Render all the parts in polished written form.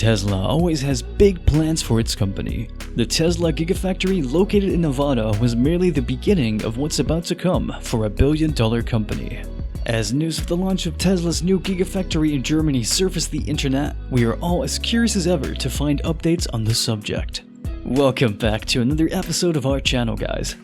Tesla always has big plans for its company. The Tesla Gigafactory located in Nevada was merely the beginning of what's about to come for a billion-dollar company. As news of the launch of Tesla's new Gigafactory in Germany surfaced the internet, we are all as curious as ever to find updates on the subject. Welcome back to another episode of our channel, guys.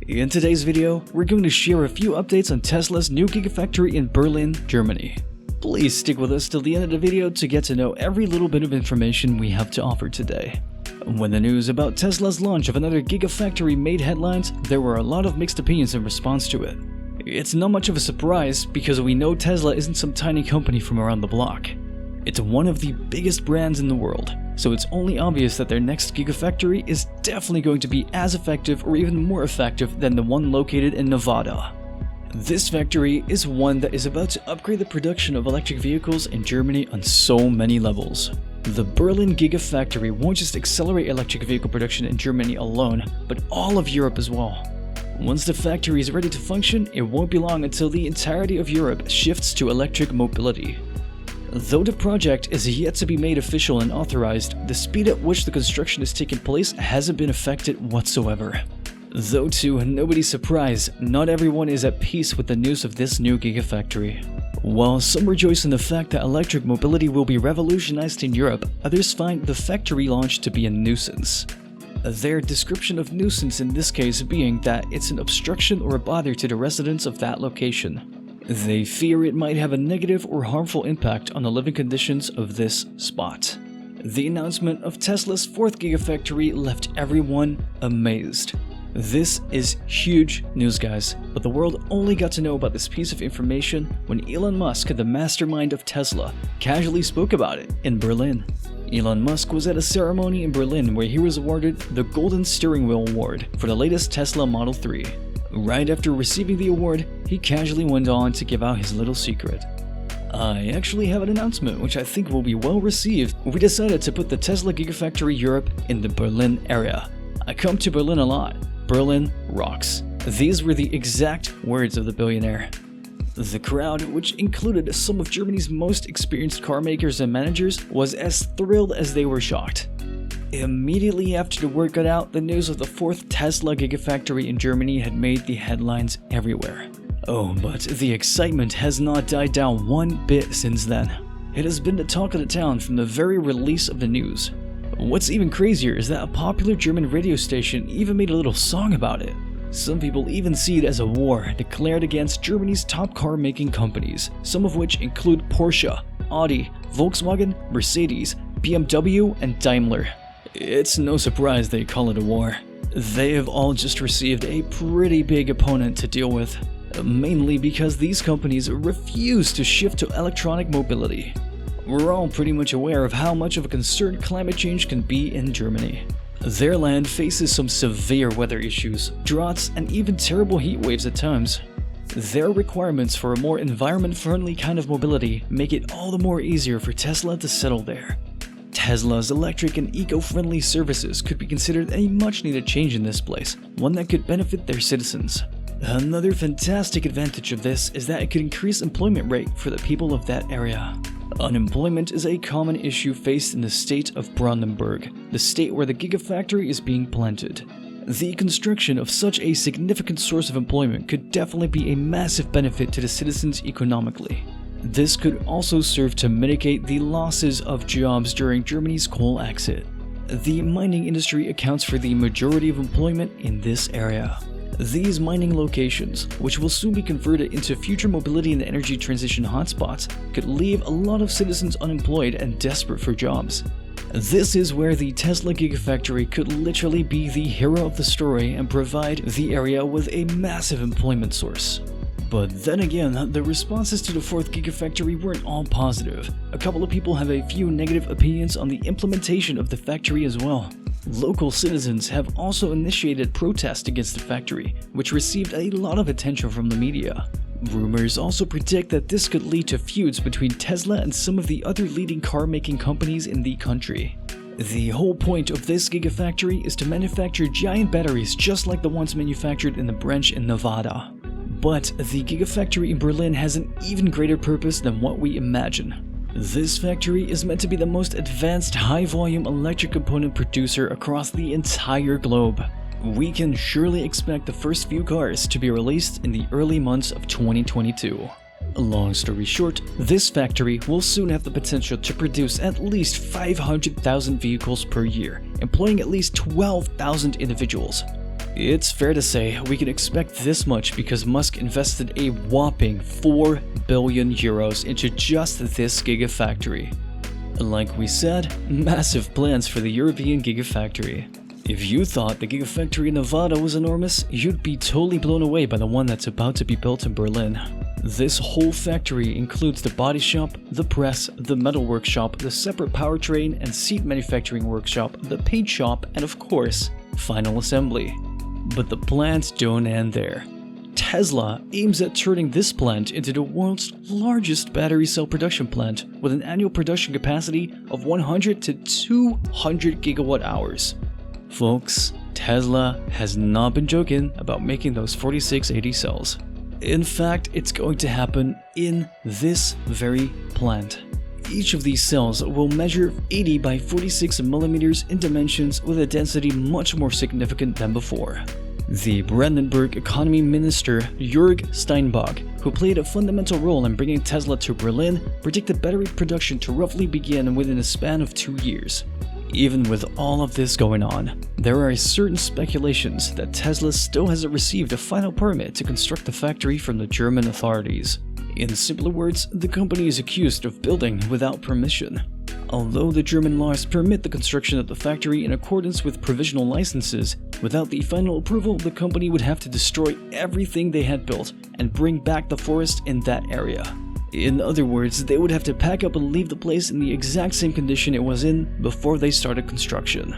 In today's video, we're going to share a few updates on Tesla's new Gigafactory in Berlin, Germany. Please stick with us till the end of the video to get to know every little bit of information we have to offer today. When the news about Tesla's launch of another Gigafactory made headlines, there were a lot of mixed opinions in response to it. It's not much of a surprise because we know Tesla isn't some tiny company from around the block. It's one of the biggest brands in the world, so it's only obvious that their next Gigafactory is definitely going to be as effective or even more effective than the one located in Nevada. This factory is one that is about to upgrade the production of electric vehicles in Germany on so many levels. The Berlin Gigafactory won't just accelerate electric vehicle production in Germany alone, but all of Europe as well. Once the factory is ready to function, it won't be long until the entirety of Europe shifts to electric mobility. Though the project is yet to be made official and authorized, the speed at which the construction is taking place hasn't been affected whatsoever. Though to nobody's surprise, not everyone is at peace with the news of this new Gigafactory. While some rejoice in the fact that electric mobility will be revolutionized in Europe, others find the factory launch to be a nuisance. Their description of nuisance in this case being that it's an obstruction or a bother to the residents of that location. They fear it might have a negative or harmful impact on the living conditions of this spot. The announcement of Tesla's fourth Gigafactory left everyone amazed. This is huge news, guys, but the world only got to know about this piece of information when Elon Musk, the mastermind of Tesla, casually spoke about it in Berlin. Elon Musk was at a ceremony in Berlin where he was awarded the Golden Steering Wheel Award for the latest Tesla Model 3. Right after receiving the award, he casually went on to give out his little secret. I actually have an announcement which I think will be well received. We decided to put the Tesla Gigafactory Europe in the Berlin area. I come to Berlin a lot. Berlin rocks. These were the exact words of the billionaire. The crowd, which included some of Germany's most experienced car makers and managers, was as thrilled as they were shocked. Immediately after the word got out, the news of the fourth Tesla Gigafactory in Germany had made the headlines everywhere. Oh, but the excitement has not died down one bit since then. It has been the talk of the town from the very release of the news. What's even crazier is that a popular German radio station even made a little song about it. Some people even see it as a war declared against Germany's top car-making companies, some of which include Porsche, Audi, Volkswagen, Mercedes, BMW, and Daimler. It's no surprise they call it a war. They have all just received a pretty big opponent to deal with, mainly because these companies refuse to shift to electronic mobility. We're all pretty much aware of how much of a concern climate change can be in Germany. Their land faces some severe weather issues, droughts, and even terrible heat waves at times. Their requirements for a more environment-friendly kind of mobility make it all the more easier for Tesla to settle there. Tesla's electric and eco-friendly services could be considered a much-needed change in this place, one that could benefit their citizens. Another fantastic advantage of this is that it could increase employment rate for the people of that area. Unemployment is a common issue faced in the state of Brandenburg, the state where the Gigafactory is being planted. The construction of such a significant source of employment could definitely be a massive benefit to the citizens economically. This could also serve to mitigate the losses of jobs during Germany's coal exit. The mining industry accounts for the majority of employment in this area. These mining locations, which will soon be converted into future mobility and energy transition hotspots, could leave a lot of citizens unemployed and desperate for jobs. This is where the Tesla Gigafactory could literally be the hero of the story and provide the area with a massive employment source. But then again, the responses to the fourth Gigafactory weren't all positive. A couple of people have a few negative opinions on the implementation of the factory as well. Local citizens have also initiated protests against the factory, which received a lot of attention from the media. Rumors also predict that this could lead to feuds between Tesla and some of the other leading car-making companies in the country. The whole point of this Gigafactory is to manufacture giant batteries just like the ones manufactured in the branch in Nevada. But the Gigafactory in Berlin has an even greater purpose than what we imagine. This factory is meant to be the most advanced high-volume electric component producer across the entire globe. We can surely expect the first few cars to be released in the early months of 2022. Long story short, this factory will soon have the potential to produce at least 500,000 vehicles per year, employing at least 12,000 individuals. It's fair to say we can expect this much because Musk invested a whopping 4 billion euros into just this gigafactory. Like we said, massive plans for the European gigafactory. If you thought the gigafactory in Nevada was enormous, you'd be totally blown away by the one that's about to be built in Berlin. This whole factory includes the body shop, the press, the metal workshop, the separate powertrain and seat manufacturing workshop, the paint shop, and of course, final assembly. But the plans don't end there. Tesla aims at turning this plant into the world's largest battery cell production plant with an annual production capacity of 100 to 200 gigawatt hours. Folks, Tesla has not been joking about making those 4680 cells. In fact, it's going to happen in this very plant. Each of these cells will measure 80 by 46 millimeters in dimensions with a density much more significant than before. The Brandenburg economy minister Jörg Steinbach, who played a fundamental role in bringing Tesla to Berlin, predicted battery production to roughly begin within a span of 2 years. Even with all of this going on, there are certain speculations that Tesla still hasn't received a final permit to construct the factory from the German authorities. In simpler words, the company is accused of building without permission. Although the German laws permit the construction of the factory in accordance with provisional licenses, without the final approval, the company would have to destroy everything they had built and bring back the forest in that area. In other words, they would have to pack up and leave the place in the exact same condition it was in before they started construction.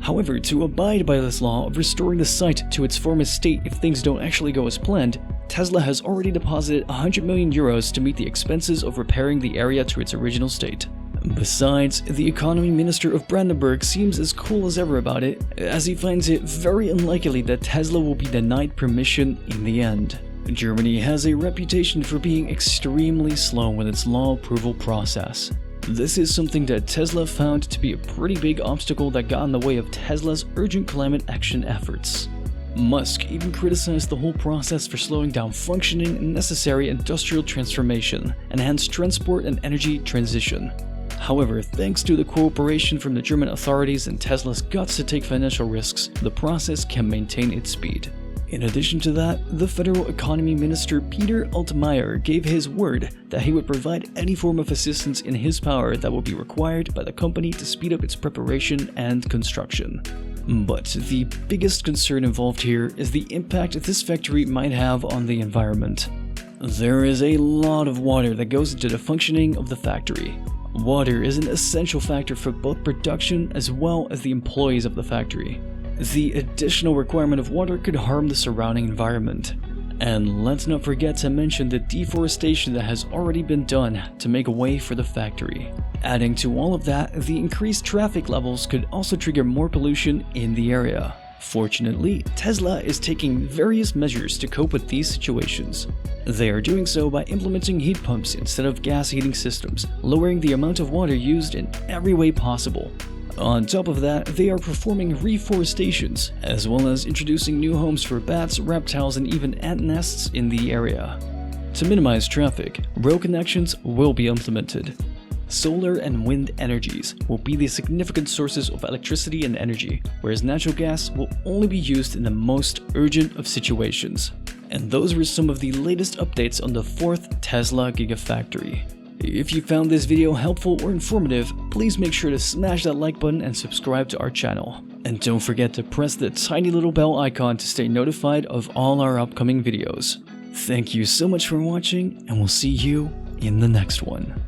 However, to abide by this law of restoring the site to its former state if things don't actually go as planned, Tesla has already deposited 100 million euros to meet the expenses of repairing the area to its original state. Besides, the economy minister of Brandenburg seems as cool as ever about it, as he finds it very unlikely that Tesla will be denied permission in the end. Germany has a reputation for being extremely slow with its law approval process. This is something that Tesla found to be a pretty big obstacle that got in the way of Tesla's urgent climate action efforts. Musk even criticized the whole process for slowing down functioning and necessary industrial transformation, enhanced transport and energy transition. However, thanks to the cooperation from the German authorities and Tesla's guts to take financial risks, the process can maintain its speed. In addition to that, the Federal Economy Minister Peter Altmaier gave his word that he would provide any form of assistance in his power that would be required by the company to speed up its preparation and construction. But the biggest concern involved here is the impact this factory might have on the environment. There is a lot of water that goes into the functioning of the factory. Water is an essential factor for both production as well as the employees of the factory. The additional requirement of water could harm the surrounding environment. And let's not forget to mention the deforestation that has already been done to make way for the factory. Adding to all of that, the increased traffic levels could also trigger more pollution in the area. Fortunately, Tesla is taking various measures to cope with these situations. They are doing so by implementing heat pumps instead of gas heating systems, lowering the amount of water used in every way possible. On top of that, they are performing reforestations, as well as introducing new homes for bats, reptiles, and even ant nests in the area. To minimize traffic, road connections will be implemented. Solar and wind energies will be the significant sources of electricity and energy, whereas natural gas will only be used in the most urgent of situations. And those were some of the latest updates on the 4th Tesla Gigafactory. If you found this video helpful or informative, please make sure to smash that like button and subscribe to our channel. And don't forget to press the tiny little bell icon to stay notified of all our upcoming videos. Thank you so much for watching, and we'll see you in the next one.